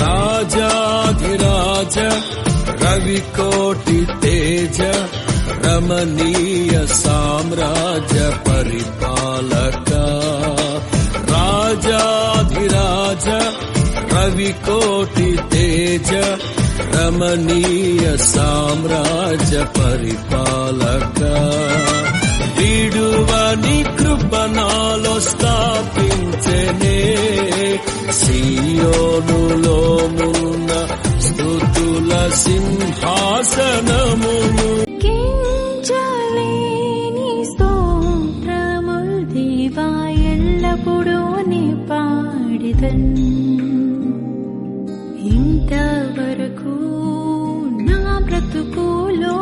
రాజాధిరాజ రవికోటి తేజ రమణీయ సామ్రాజ్య పరిపాలక రాజాధిరాజ రవికోటి తేజ రమణీయ సామ్రాజ్య పరిపాలక విడువని కృపణాలో స్థాపించనే సియోనులో మున్న స్తుతుల సింహాసనమును కించలేని స్తోత్రముల్ దేవా ఎల్లప్పుడూ నీ పాడిదన్ ఇంతవరకు నా బ్రతుకులో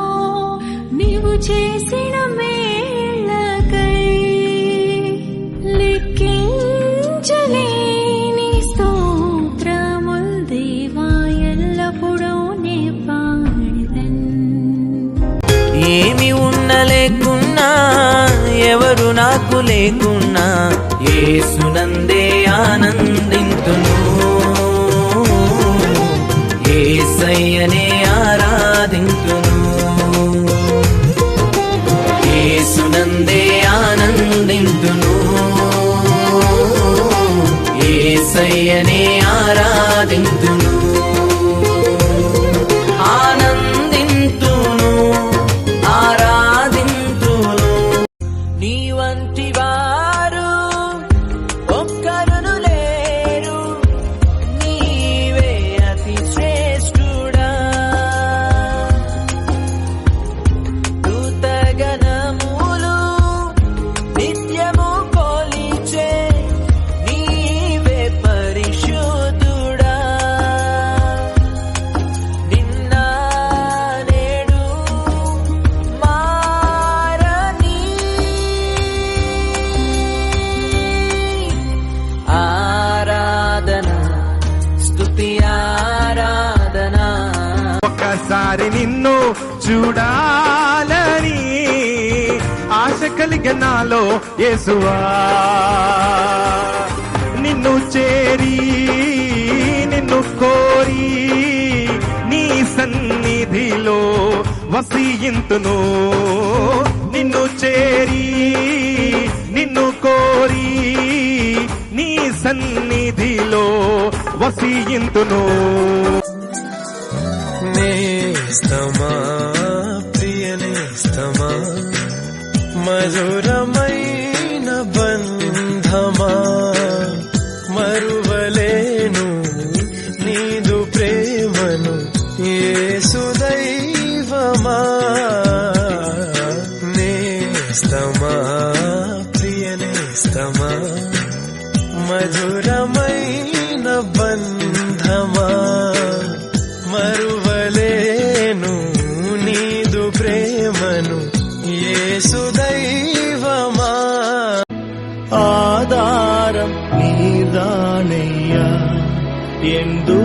నీవు చేసిన మేళ్ళకై లెక్కించలేని స్తోత్రముల్ దేవా ఎల్లప్పుడూ నీ పాడిదన్. ఏమి ఉండలేకున్నా ఎవరు నాకు లేకున్నా యేసునందే ఆనందింతును యేసయ్యనే ఆరాధింతును యేసునందే ఆనందింతును యేసయ్యనే ఆరాధింతును ఆనందింతును ఆరాధింతును. నీ వంటి వారు ఒక్కరును లేరు నీవే అతి శ్రేష్ఠుడా దూతగణములు నిత్యము కొలిచే నీవే పరిశుద్ధుడా నిన్న నేడు మారని ఆరాధన స్తుతి ఆరాధన. ఒక్కసారి నిన్ను చూడాలని ఆశ కలిగిన నాలో యేసువా నిన్ను చేరి నిన్ను కోరి నీ సన్నిధిలో వసింతును నిన్ను చేరి నిన్ను కోరి నీ సన్నిధిలో వసింతును. నేస్తమా ప్రియ నేస్తమా మధురమైన బంధమా మరువలేను నీదు ప్రేమను యేసు దైవమా నేస్తమా ప్రియ నేస్తమా మధురమైన బంధమా మరువలేను నీదు ప్రేమను యేసు దైవమా. ఆధారం నీదానయ్యా ఎందు